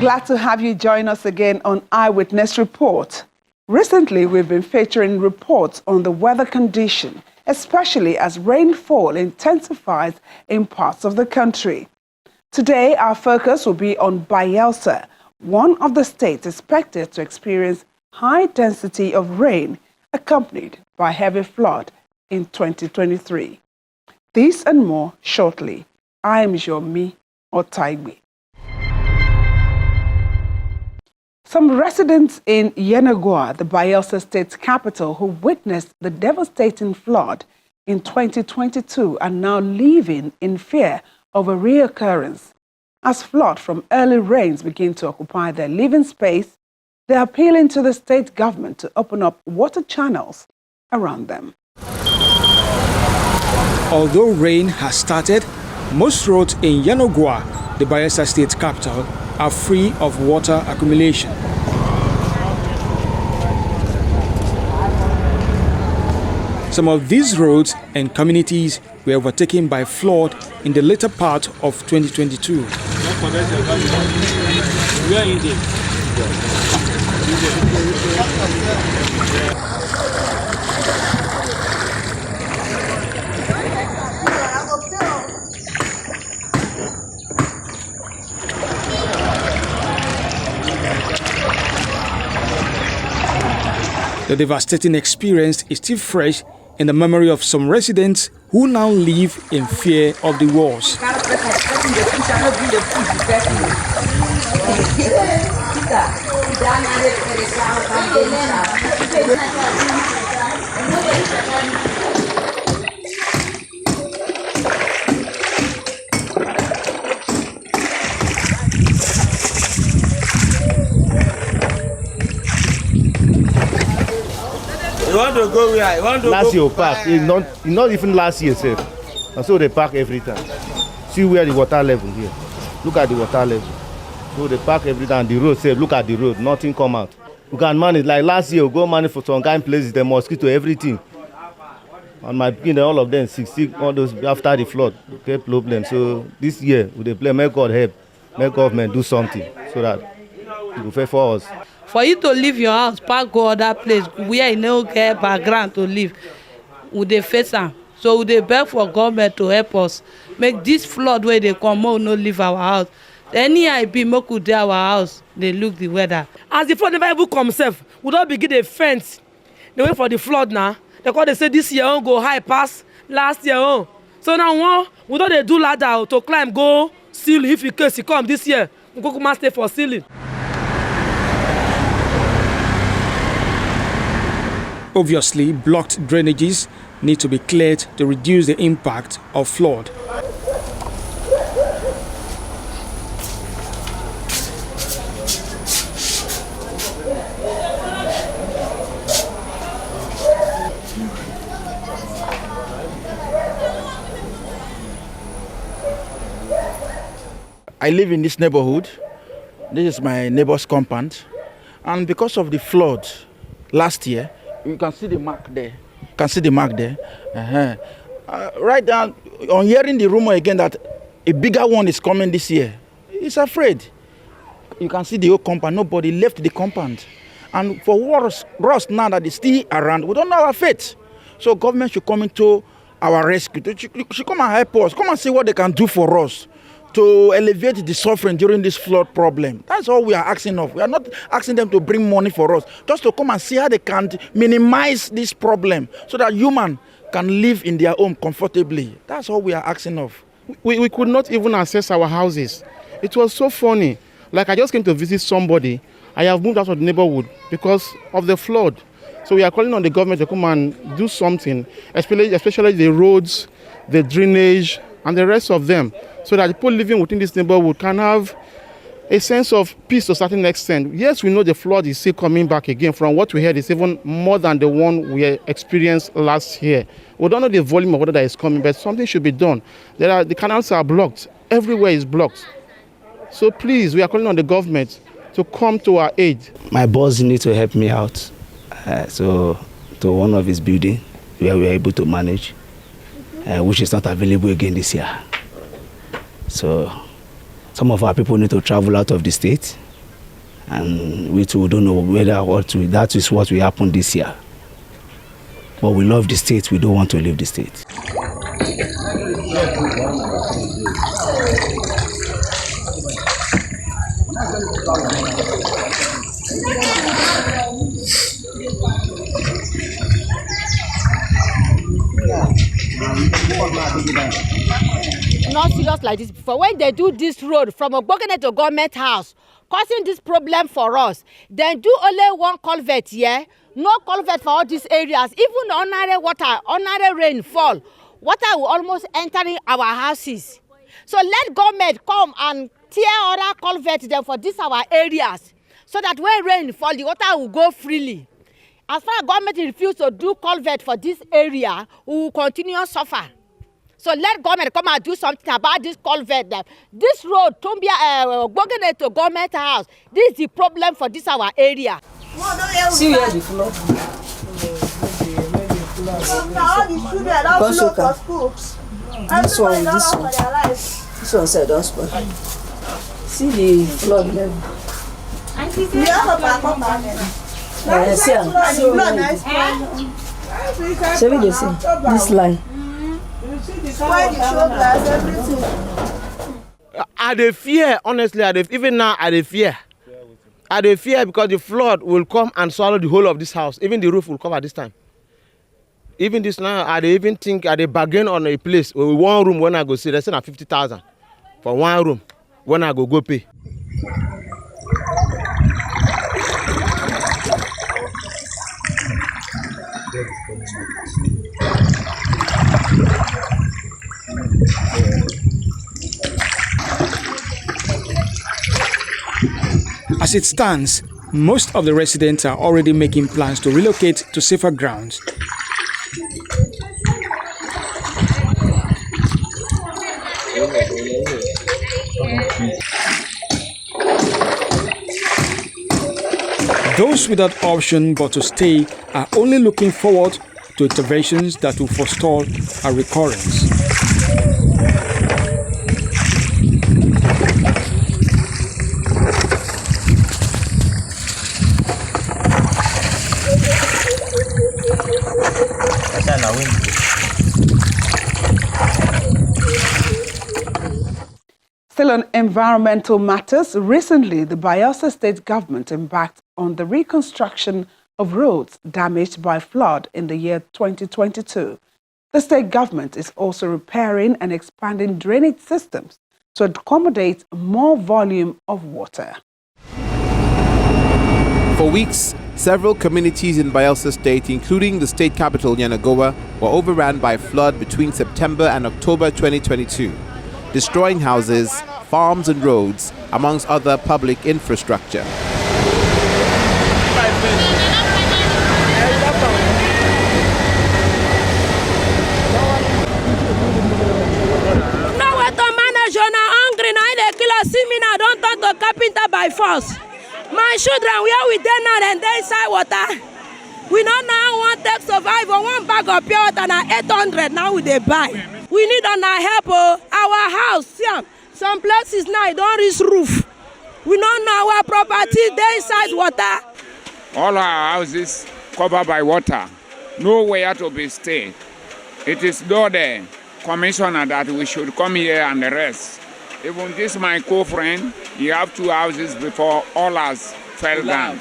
Glad to have you join us again on Eyewitness Report. Recently, we've been featuring reports on the weather condition, especially as rainfall intensifies in parts of the country. Today, our focus will be on Bayelsa, one of the states expected to experience high density of rain accompanied by heavy flood in 2023. This and more shortly. I am Yomi Otaigbe. Some residents in Yenagoa, the Bayelsa State capital, who witnessed the devastating flood in 2022 are now living in fear of a reoccurrence. As flood from early rains begin to occupy their living space, they are appealing to the state government to open up water channels around them. Although rain has started, most roads in Yenagoa, the Bayelsa State capital, are free of water accumulation. Some of these roads and communities were overtaken by flood in the later part of 2022. The devastating experience is still fresh in the memory of some residents who now live in fear of the wars. You want to go where? You want to last go year park, it's not even last year, sir. And so they park every time. See where the water level here. Look at the water level. So they park every time. The road, sir, look at the road. Nothing come out. You can manage. Like last year, we go manage for some kind of places, the mosquito, everything. And my beginning, all of them, 60, all those after the flood, okay, problem. So this year, we they play, may God help, may government do something so that it will fair for us. For you to leave your house, park go other place where you no get background to live, we dey face am. So we dey beg for government to help us. Make this flood where they come, make we no leave our house. Anyhow e be, make we dey our house, dey look the weather. As the flood never even come sef, we don begin dey fence. Dey wait for the flood now. They say this year won't go high pass last year own. So now we don dey do ladder to climb go seal if in case e come this year. We go come stay for ceiling. Obviously, blocked drainages need to be cleared to reduce the impact of flood. I live in this neighborhood. This is my neighbor's compound. And because of the flood last year, you can see the mark there. You can see the mark there. Right down, on hearing the rumor again that a bigger one is coming this year, he's afraid. You can see the whole compound. Nobody left the compound. And for Ross now that is still around, we don't know our fate. So government should come into our rescue. They should come and help us. Come and see what they can do for us to alleviate the suffering during this flood problem. That's all we are asking of. We are not asking them to bring money for us, just to come and see how they can minimize this problem so that humans can live in their home comfortably. That's all we are asking of. We could not even access our houses. It was so funny. Like I just came to visit somebody. I have moved out of the neighborhood because of the flood. So we are calling on the government to come and do something, especially the roads, the drainage, and the rest of them, so that the people living within this neighborhood can have a sense of peace to a certain extent. Yes, we know the flood is still coming back again. From what we heard, it's even more than the one we experienced last year. We don't know the volume of water that is coming, but something should be done. The canals are blocked. Everywhere is blocked. So please, we are calling on the government to come to our aid. My boss needs to help me out. So to one of his buildings where we are able to manage, which is not available again this year. So some of our people need to travel out of the state and we too don't know whether that is what will happen this year. But we love the state, we don't want to leave the state. Not serious like this before. When they do this road from Ogbogene to government house, causing this problem for us, then do only one culvert here, no culvert for all these areas. Even ordinary water, ordinary rainfall, water will almost enter in our houses. So let government come and tear other culverts then for these our areas, so that when rain fall, the water will go freely. As far as government refuses to do culvert for this area, we will continue to suffer. So let government come and do something about this culvert. This road, Ogbogene to government house, this is the problem for this our area. See where the flood. This one. This one said don't spoil. See the flood level. See this line. I dey fear, honestly, even now I dey fear. I dey fear because the flood will come and swallow the whole of this house. Even the roof will cover this time. Even this now, I dey even think I dey bargain on a place with one room when I go see. They say na 50,000 for one room when I go pay. As it stands, most of the residents are already making plans to relocate to safer grounds. Those without option but to stay are only looking forward to interventions that will forestall a recurrence. Still on environmental matters, recently the Bayelsa State government embarked on the reconstruction of roads damaged by flood in the year 2022. The state government is also repairing and expanding drainage systems to accommodate more volume of water. For weeks, several communities in Bayelsa State, including the state capital Yenagoa, were overrun by flood between September and October 2022, destroying houses, farms and roads, amongst other public infrastructure. No way to manage, you're not hungry, now they kill us, see me now, don't turn to carpenter by force. My children, where we there now and they inside water. We don't now want to survive on one bag of pure water and 800 now we they buy. We need on our help, our house, yeah. Some places now don't reach roof. We don't know our property, they inside water. All our houses covered by water, nowhere to be stayed. It is though the commissioner that we should come here and the rest. Even this my co-friend, he have 2 houses before all us fell down.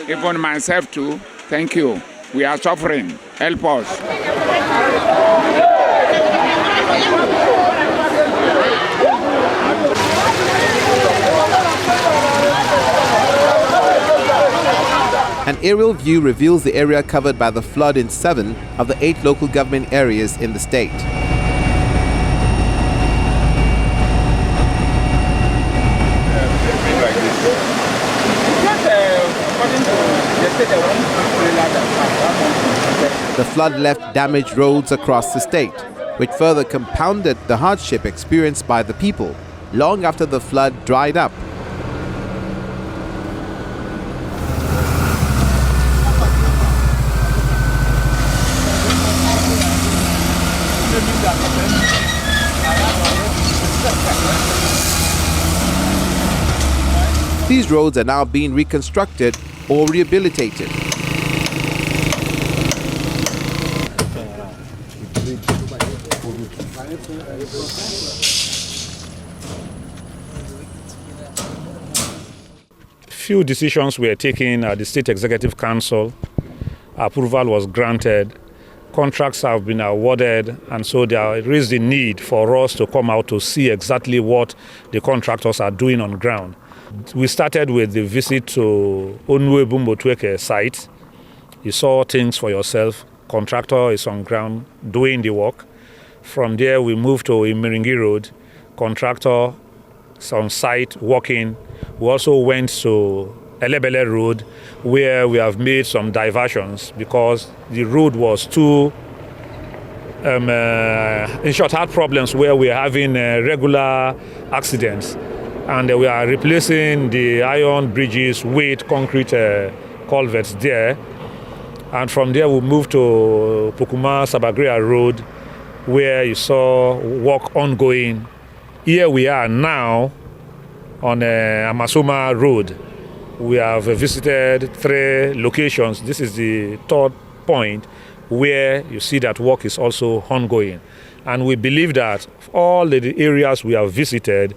Even myself too, thank you. We are suffering, help us. An aerial view reveals the area covered by the flood in 7 of the 8 local government areas in the state. The flood left damaged roads across the state, which further compounded the hardship experienced by the people long after the flood dried up. These roads are now being reconstructed or rehabilitated. Few decisions were taken at the State Executive Council. Approval was granted. Contracts have been awarded, and so there is the need for us to come out to see exactly what the contractors are doing on ground. We started with the visit to Onwebu Motweke site. You saw things for yourself. Contractor is on ground doing the work. From there, we moved to Imiringi Road. Contractor is on site working. We also went to Elebele Road, where we have made some diversions because the road was too, in short, had problems where we are having regular accidents. And we are replacing the iron bridges with concrete culverts there. And from there we moved to Pokuma Sabagria Road, where you saw work ongoing. Here we are now on Amasoma Road. We have visited 3 locations. This is the 3rd point where you see that work is also ongoing. And we believe that all the areas we have visited,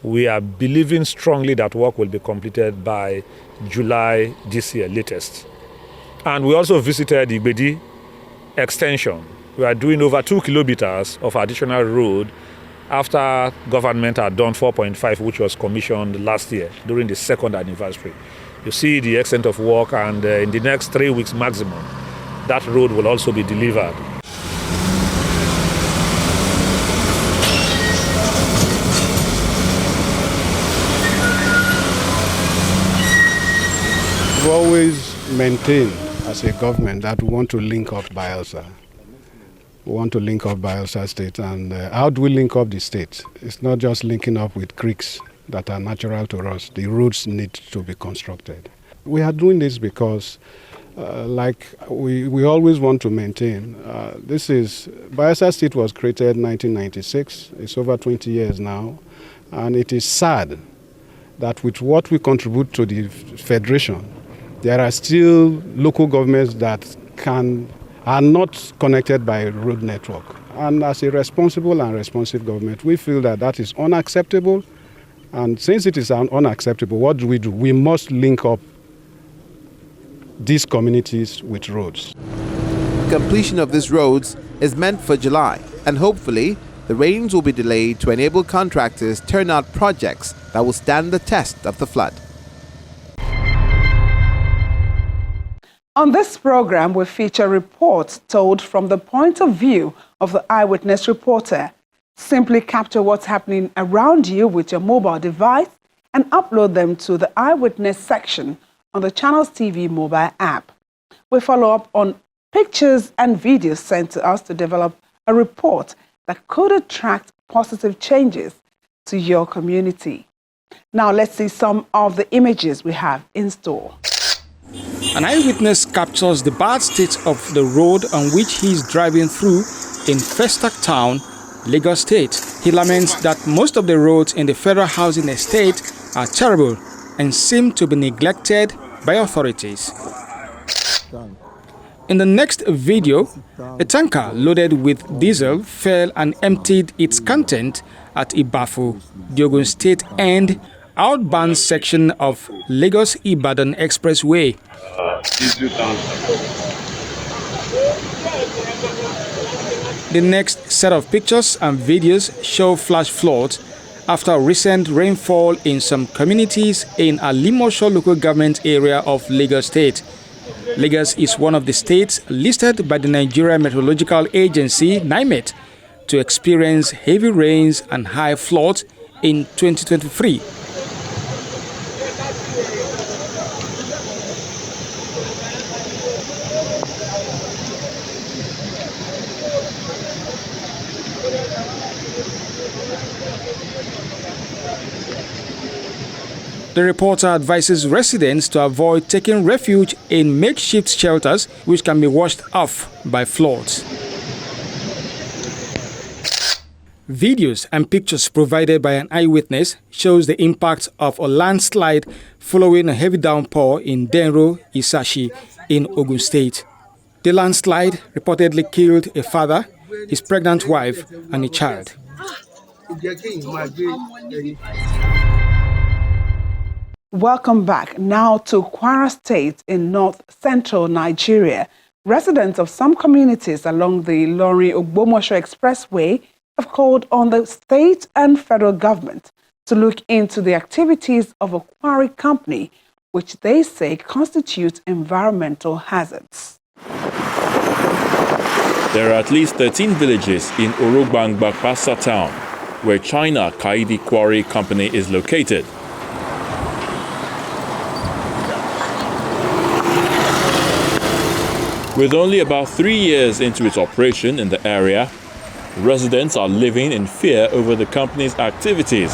we are believing strongly that work will be completed by July this year latest. And we also visited the Igbedi extension. We are doing over 2 kilometers of additional road after government had done 4.5, which was commissioned last year during the 2nd anniversary. You see the extent of work, and in the next 3 weeks maximum, that road will also be delivered. We've always maintained as a government that we want to link up Bayelsa. We want to link up Bayelsa State. And how do we link up the state? It's not just linking up with creeks that are natural to us. The roads need to be constructed. We are doing this because, like we always want to maintain, Bayelsa State was created in 1996. It's over 20 years now. And it is sad that with what we contribute to the federation, there are still local governments that are not connected by a road network. And as a responsible and responsive government, we feel that that is unacceptable. And since it is unacceptable, what do? We must link up these communities with roads. Completion of these roads is meant for July, and hopefully the rains will be delayed to enable contractors to turn out projects that will stand the test of the flood. On this program, we feature reports told from the point of view of the eyewitness reporter. Simply capture what's happening around you with your mobile device and upload them to the eyewitness section on the Channels TV mobile app. We follow up on pictures and videos sent to us to develop a report that could attract positive changes to your community. Now let's see some of the images we have in store. An eyewitness captures the bad state of the road on which he is driving through in Festac Town, Lagos State. He laments that most of the roads in the federal housing estate are terrible and seem to be neglected by authorities. In the next video, a tanker loaded with diesel fell and emptied its content at Ibafu, the Ogun State end outbound section of Lagos-Ibadan Expressway. The next set of pictures and videos show flash floods after recent rainfall in some communities in a Limosho local government area of Lagos State. Lagos is one of the states listed by the Nigeria Meteorological Agency, NIMET, to experience heavy rains and high floods in 2023. The reporter advises residents to avoid taking refuge in makeshift shelters which can be washed off by floods. Videos and pictures provided by an eyewitness shows the impact of a landslide following a heavy downpour in Denro, Isashi in Ogun State. The landslide reportedly killed a father, his pregnant wife, and a child. Welcome back. Now to Kwara State in north-central Nigeria. Residents of some communities along the Ilorin-Ogbomosho Expressway have called on the state and federal government to look into the activities of a quarry company, which they say constitutes environmental hazards. There are at least 13 villages in Orogbangbakpasa town where China Kaidi Quarry Company is located. With only about 3 years into its operation in the area, residents are living in fear over the company's activities.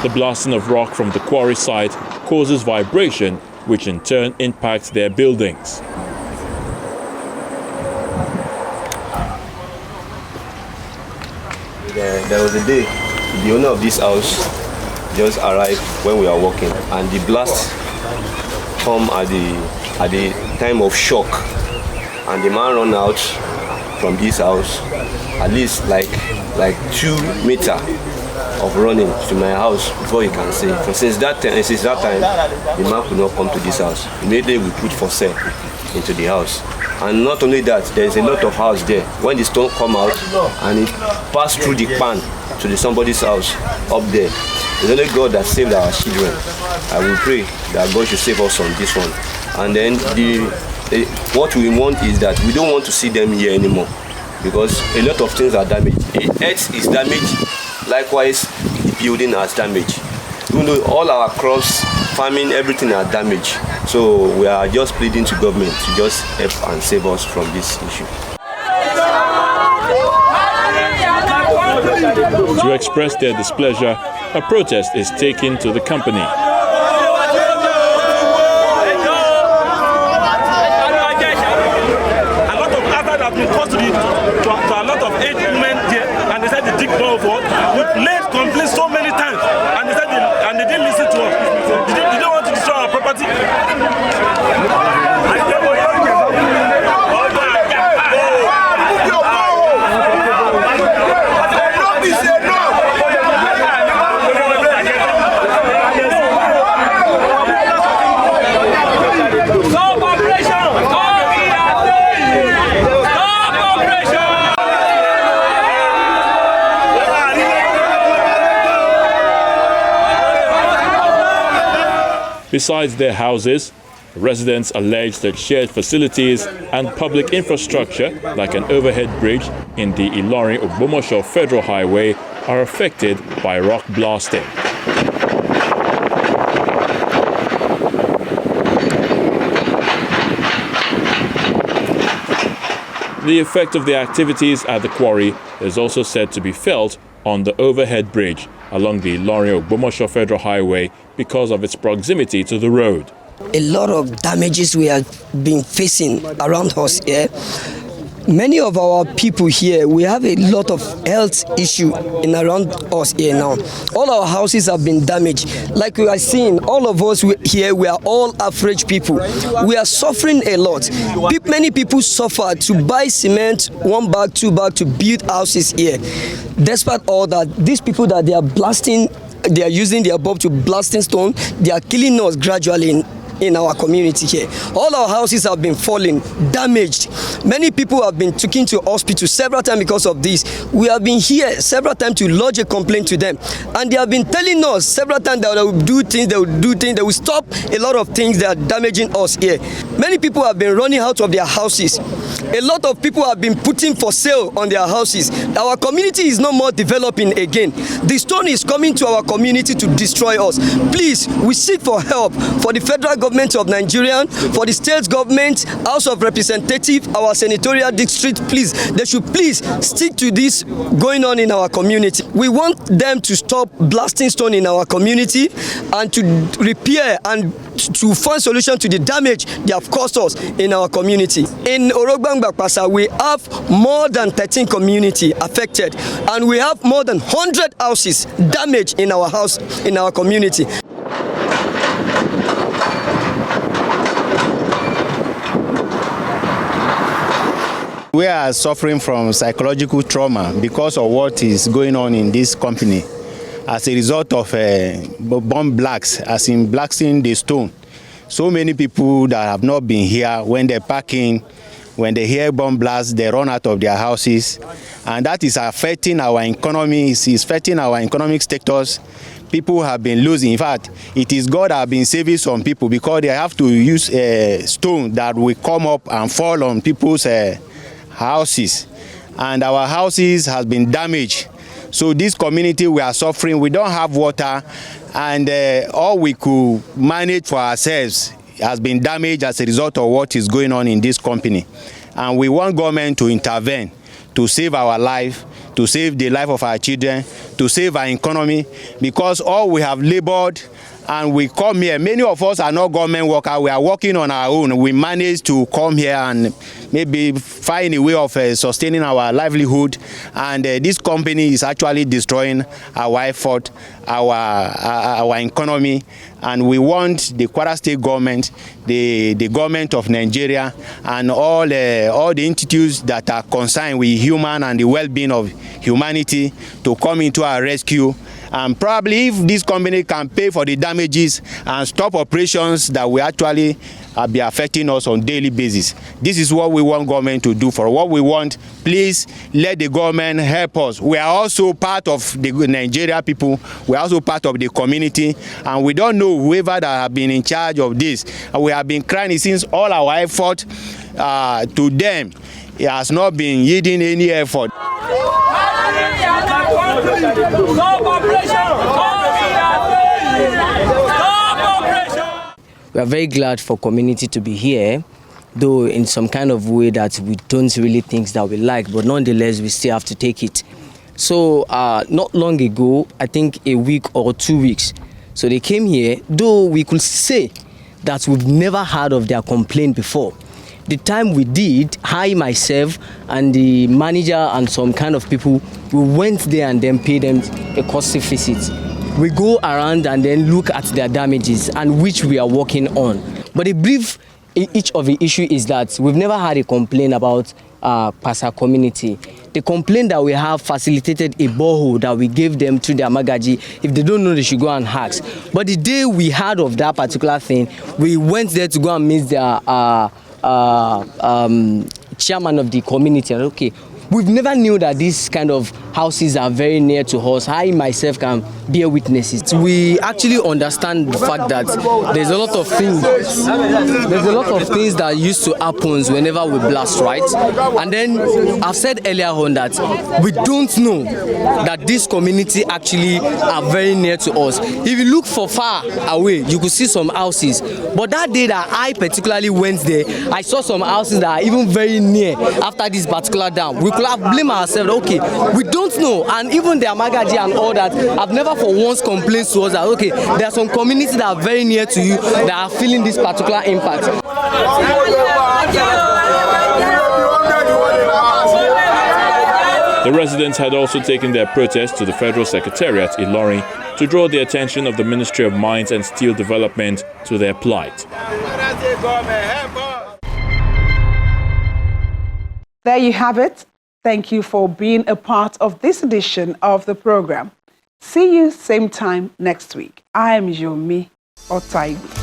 The blasting of rock from the quarry site causes vibration, which in turn impacts their buildings. There was a day, the owner of this house just arrived when we were walking, and the blast come at the time of shock, and the man ran out from this house, at least like 2 meters of running to my house before he can see. And since that time, the man could not come to this house. Immediately we put for sale into the house. And not only that, there's a lot of house there. When the stone come out and it passed through the pan to somebody's house up there, it's only God that saved our children. I will pray that God should save us on this one. And then what we want is that we don't want to see them here anymore, because a lot of things are damaged. The earth is damaged, likewise the building has damaged. Even though all our crops, farming, everything are damaged. So we are just pleading to government to just help and save us from this issue. To express their displeasure, a protest is taken to the company. A lot of hazard have been caused to a lot of aged men there, and they said they dig more for us. We've laid complaints so many times, and they said they didn't listen to us. They don't want to destroy our property. Besides their houses, residents allege that shared facilities and public infrastructure, like an overhead bridge in the Ilorin-Ogbomosho Federal Highway, are affected by rock blasting. The effect of the activities at the quarry is also said to be felt on the overhead bridge along the Ilorin-Ogbomosho Federal Highway because of its proximity to the road. A lot of damages we have been facing around us here. Many of our people here, we have a lot of health issue in around us here now. All our houses have been damaged. Like we are seeing, all of us here, we are all average people. We are suffering a lot. Many people suffer to buy cement, 1 bag, 2 bag to build houses here. Despite all that, these people that they are blasting, they are using their bomb to blasting stone, they are killing us gradually in our community here. All our houses have been falling, damaged. Many people have been taken to hospital several times because of this. We have been here several times to lodge a complaint to them, and they have been telling us several times that they will do things, they will stop a lot of things that are damaging us here. Many people have been running out of their houses. A lot of people have been putting for sale on their houses. Our community is no more developing again. The stone is coming to our community to destroy us. Please, we seek for help for the federal government government of Nigeria, for the state government, House of Representatives, our senatorial district, please, they should please stick to this going on in our community. We want them to stop blasting stone in our community and to repair and to find solution to the damage they have caused us in our community. In Orogbang-Bakpasa, we have more than 13 community affected, and we have more than 100 houses damaged in our house, in our community. We are suffering from psychological trauma because of what is going on in this company as a result of bomb blacks, as in blasting the stone. So many people that have not been here, when they're parking, when they hear bomb blasts, they run out of their houses. And that is affecting our economy, it's affecting our economic status. People have been losing. In fact, it is God that has been saving some people because they have to use a stone that will come up and fall on people's houses, and our houses has been damaged. So this community, we are suffering. We don't have water, and all we could manage for ourselves has been damaged as a result of what is going on in this company. And we want government to intervene to save our life, to save the life of our children, to save our economy, because all we have labored and we come here. Many of us are not government workers. We are working on our own. We managed to come here and maybe find a way of sustaining our livelihood. And this company is actually destroying our effort, our economy. And we want the Kwara State government, the government of Nigeria, and all the institutes that are concerned with human and the well-being of humanity to come into our rescue. And probably if this company can pay for the damages and stop operations that will actually be affecting us on a daily basis. This is what we want government to do. For what we want, please let the government help us. We are also part of the Nigeria people. We are also part of the community. And we don't know whoever that have been in charge of this. And we have been crying since all our effort to them. It has not been yielding any effort. We are very glad for community to be here, though in some kind of way that we don't really think that we like, but nonetheless we still have to take it. So not long ago, I think a week or 2 weeks, so they came here, though we could say that we've never heard of their complaint before. The time we did, I myself and the manager and some kind of people, we went there and then paid them a costly visit. We go around and then look at their damages and which we are working on. But a brief each of the issue is that we've never had a complaint about Pasa community. The complaint that we have facilitated a borehole that we gave them to their magaji. If they don't know, they should go and ask. But the day we heard of that particular thing, we went there to go and meet their chairman of the community. And okay, we've never knew that these kind of houses are very near to us. I myself can bear witnesses. We actually understand the fact that there's a lot of things. There's a lot of things that used to happen whenever we blast, right? And then I've said earlier on that we don't know that this community actually are very near to us. If you look for far away, you could see some houses. But that day that I particularly went there, I saw some houses that are even very near after this particular dam. We could have blamed ourselves. Okay, we don't know, and even their magaji and all that have never for once complained to us that okay, there are some communities that are very near to you that are feeling this particular impact. The residents had also taken their protest to the Federal Secretariat, Ilorin, to draw the attention of the Ministry of Mines and Steel Development to their plight. There you have it. Thank you for being a part of this edition of the program. See you same time next week. I am Yomi Otaibu.